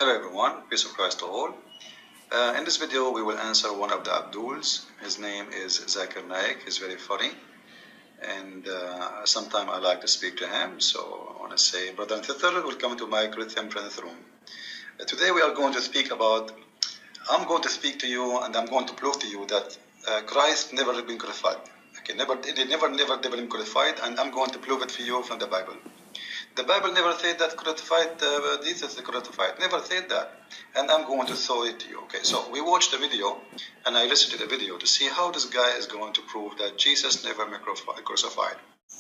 Hello everyone, peace of Christ to all. In this video we will answer one of the Abduls. His name is Zakir Naik. He's very funny and sometimes I like to speak to him, so I want to say brother and sister, welcome to my Christian friends room. Today we are going to speak about, I'm going to speak to you and I'm going to prove to you that Christ never been crucified. Okay, never been crucified, and I'm going to prove it for you from the Bible. The Bible never said that crucified, Jesus is crucified, never said that. And I'm going to show it to you. Okay, so we watched the video and I listened to the video to see how this guy is going to prove that Jesus never been crucified.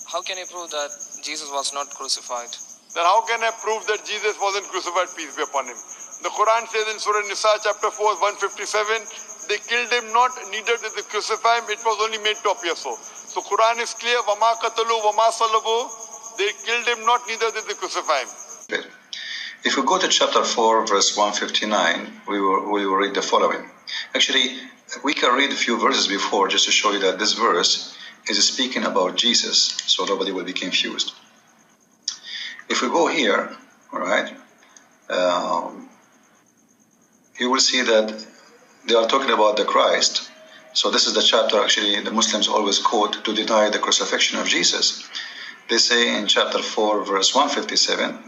How can you prove that Jesus was not crucified? Then how can I prove that Jesus wasn't crucified, peace be upon him? The Quran says in Surah Nisa chapter 4, 157, they killed him not, neither did they crucify him, it was only made to appear so. So Quran is clear, وَمَا قَتَلُوا وَمَا صَلَبُوا, they killed him not, neither did they crucify him. Okay. If we go to chapter 4, verse 159, we will read the following. Actually, we can read a few verses before just to show you that this verse is speaking about Jesus, so nobody will be confused. If we go here, all right, you will see that they are talking about the Christ. So this is the chapter actually the Muslims always quote to deny the crucifixion of Jesus. They say in chapter 4, verse 157,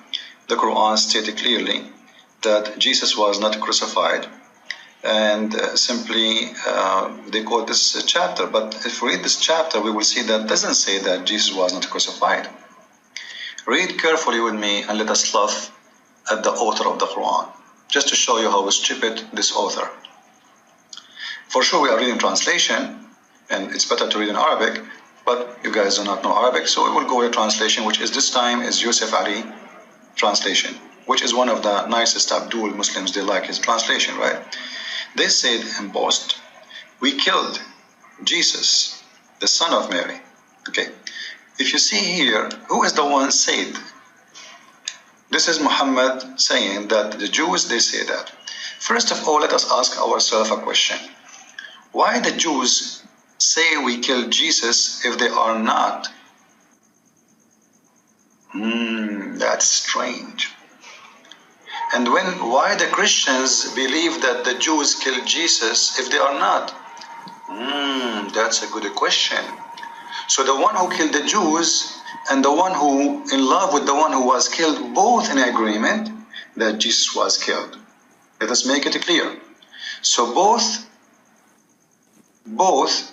the Quran stated clearly that Jesus was not crucified, and simply they quote this chapter. But if we read this chapter, we will see that doesn't say that Jesus was not crucified. Read carefully with me and let us laugh at the author of the Quran, just to show you how stupid this author. For sure we are reading translation, and it's better to read in Arabic, but you guys do not know Arabic, so we will go with translation, which is this time is Yusuf Ali translation, which is one of the nicest Abdul Muslims. They like his translation, right? They said in boast, we killed Jesus, the son of Mary. Okay, if you see here, who is the one said? This is Muhammad saying that the Jews, they say that. First of all, let us ask ourselves a question. Why the Jews say we killed Jesus if they are not? That's strange. And why the Christians believe that the Jews killed Jesus if they are not? That's a good question. So the one who killed the Jews and the one who in love with the one who was killed, both in agreement that Jesus was killed. Let us make it clear. So both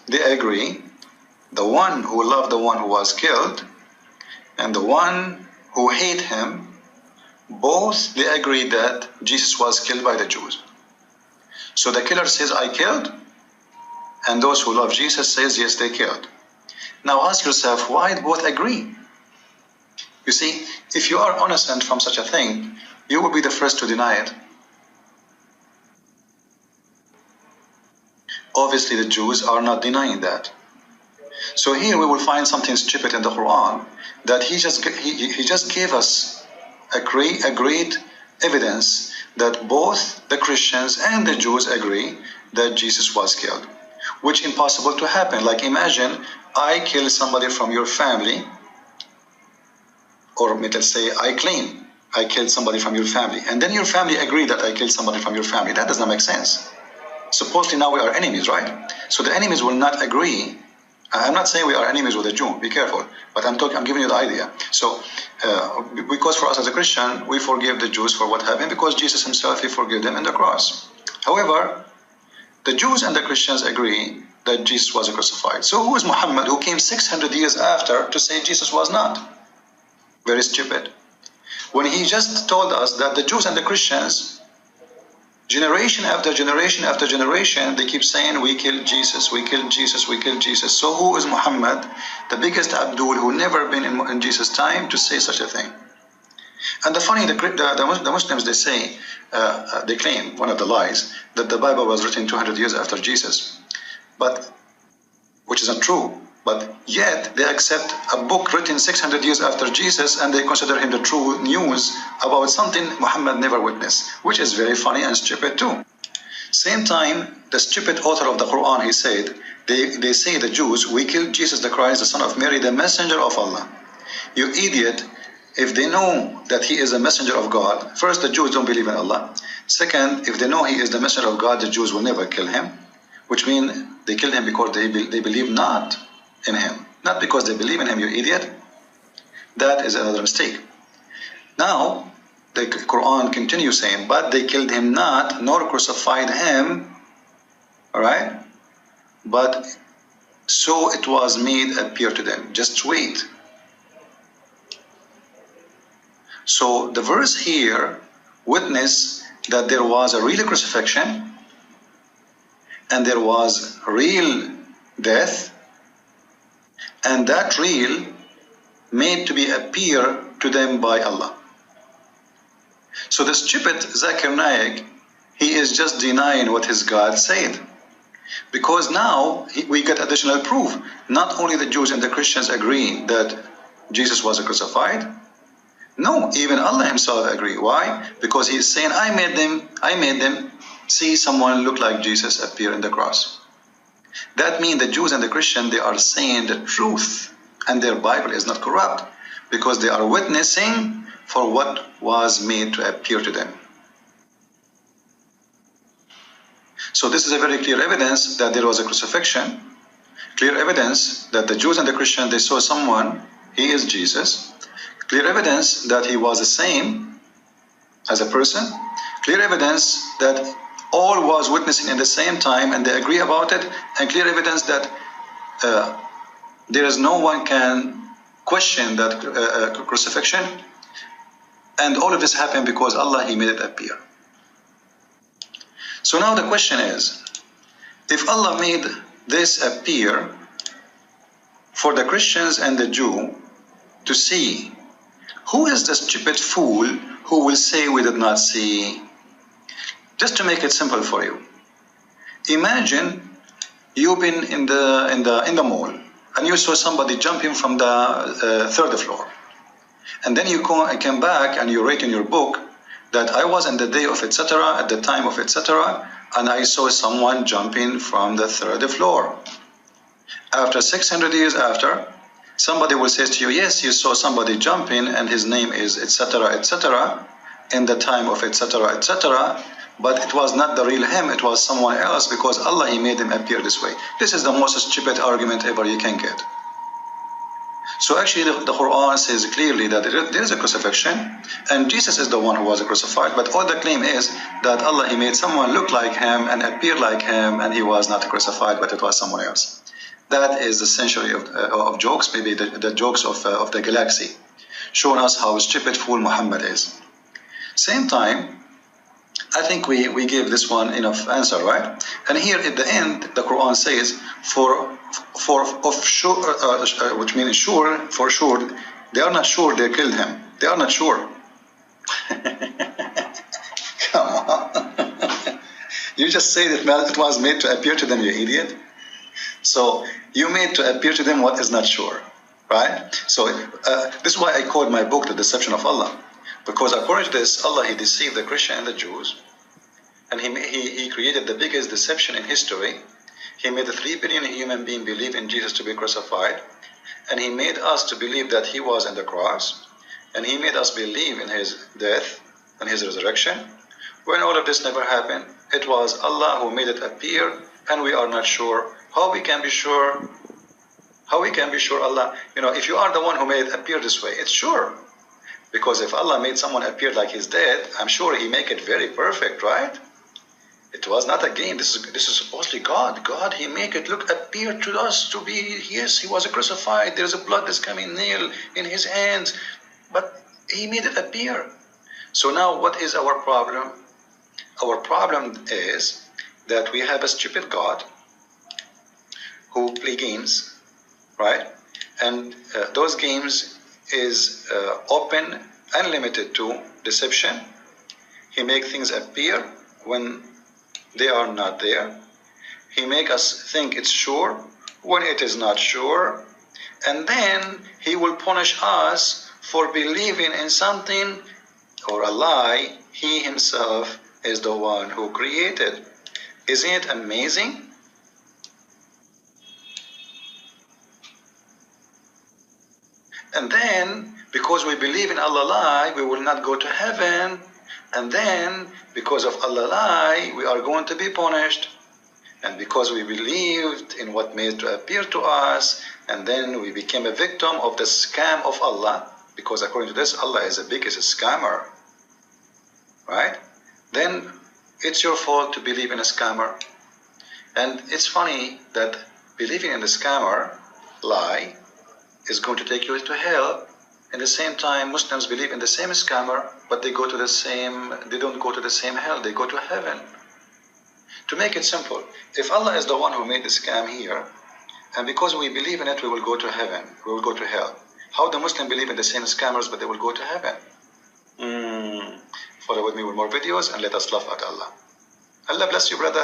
they agree, the one who loved the one who was killed and the one who hate him, both they agree that Jesus was killed by the Jews. So the killer says, I killed, and those who love Jesus says, yes, they killed. Now ask yourself, why both agree? You see, if you are innocent from such a thing, you will be the first to deny it. Obviously the Jews are not denying that. So here we will find something stupid in the Quran, that he just gave us a great evidence that both the Christians and the Jews agree that Jesus was killed, which is impossible to happen. Like imagine I kill somebody from your family, or let's say I claim I killed somebody from your family, and then your family agree that I killed somebody from your family. That does not make sense. Supposedly now we are enemies, right? So the enemies will not agree. I'm not saying we are enemies with a Jew, be careful, but I'm giving you the idea. So, because for us as a Christian, we forgive the Jews for what happened, because Jesus himself, he forgave them in the cross. However, the Jews and the Christians agree that Jesus was crucified. So who is Muhammad, who came 600 years after to say Jesus was not? Very stupid. When he just told us that the Jews and the Christians, generation after generation after generation, they keep saying, we killed Jesus, we killed Jesus, we killed Jesus. So who is Muhammad, the biggest Abdul who never been in Jesus' time, to say such a thing? And the funny, the Muslims, they say, they claim, one of the lies, that the Bible was written 200 years after Jesus, but which isn't true. But yet they accept a book written 600 years after Jesus, and they consider him the true news about something Muhammad never witnessed, which is very funny and stupid too. Same time, the stupid author of the Quran, he said, they say, the Jews, we killed Jesus the Christ, the son of Mary, the messenger of Allah. You idiot, if they know that he is a messenger of God, first, the Jews don't believe in Allah. Second, if they know he is the messenger of God, the Jews will never kill him, which means they killed him because they believe not in him, not because they believe in him, you idiot. That is another mistake. Now, the Quran continues saying, but they killed him not, nor crucified him, all right? But so it was made appear to them. Just wait. So the verse here witness that there was a real crucifixion and there was real death, and that real made to be appear to them by Allah. So the stupid Zakir Naik, he is just denying what his God said. Because now we get additional proof. Not only the Jews and the Christians agree that Jesus was crucified. No, even Allah himself agree. Why? Because he is saying, I made them see someone look like Jesus appear in the cross. That means the Jews and the Christians, they are saying the truth, and their Bible is not corrupt, because they are witnessing for what was made to appear to them. So this is a very clear evidence that there was a crucifixion, clear evidence that the Jews and the Christians, they saw someone, he is Jesus, clear evidence that he was the same as a person, clear evidence that all was witnessing in the same time and they agree about it, and clear evidence that there is no one can question that crucifixion, and all of this happened because Allah, he made it appear. So now the question is, if Allah made this appear for the Christians and the Jew to see, who is the stupid fool who will say we did not see? Just to make it simple for you, imagine you've been in the mall and you saw somebody jumping from the third floor, and then you came back and you write in your book that I was in the day of etc., at the time of etc., and I saw someone jumping from the third floor. After 600 years after, somebody will say to you, yes, you saw somebody jumping and his name is etc., etc., in the time of etc., etc., but it was not the real him, it was someone else, because Allah, he made him appear this way. This is the most stupid argument ever you can get. So actually the Quran says clearly that there is a crucifixion and Jesus is the one who was crucified, but all the claim is that Allah, he made someone look like him and appear like him, and he was not crucified, but it was someone else. That is the century of jokes, maybe the jokes of the galaxy, showing us how stupid fool Muhammad is. Same time, I think we gave this one enough answer, right? And here at the end, the Quran says, which means sure, for sure, they are not sure they killed him. They are not sure. Come on. You just say that it was made to appear to them, you idiot. So you made to appear to them what is not sure, right? So this is why I called my book The Deception of Allah. Because according to this, Allah, he deceived the Christian and the Jews, and he created the biggest deception in history. He made the 3 billion human being believe in Jesus to be crucified, and he made us to believe that he was on the cross, and he made us believe in his death and his resurrection. When all of this never happened, it was Allah who made it appear, and we are not sure. How we can be sure? How we can be sure, Allah? You know, if you are the one who made it appear this way, it's sure. Because if Allah made someone appear like he's dead, I'm sure he make it very perfect, right? It was not a game. This is supposedly God. God, he make it appear to us to be, yes, he was crucified. There's a blood that's coming nail in his hands. But he made it appear. So now what is our problem? Our problem is that we have a stupid God who play games, right? And those games is open, unlimited to deception. He make things appear when they are not there. He make us think it's sure when it is not sure. And then he will punish us for believing in something or a lie he himself is the one who created. Isn't it amazing? And then because we believe in Allah lie, we will not go to heaven. And then, because of Allah lie, we are going to be punished. And because we believed in what made to appear to us, and then we became a victim of the scam of Allah, because according to this, Allah is the biggest scammer, right? Then it's your fault to believe in a scammer. And it's funny that believing in the scammer lie is going to take you to hell. At the same time, Muslims believe in the same scammer, but they don't go to the same hell, they go to heaven. To make it simple, if Allah is the one who made the scam here, and because we believe in it, we will go to heaven, we will go to hell. How the Muslim believe in the same scammers, but they will go to heaven? Follow with me with more videos and let us laugh at Allah. Allah bless you, brother.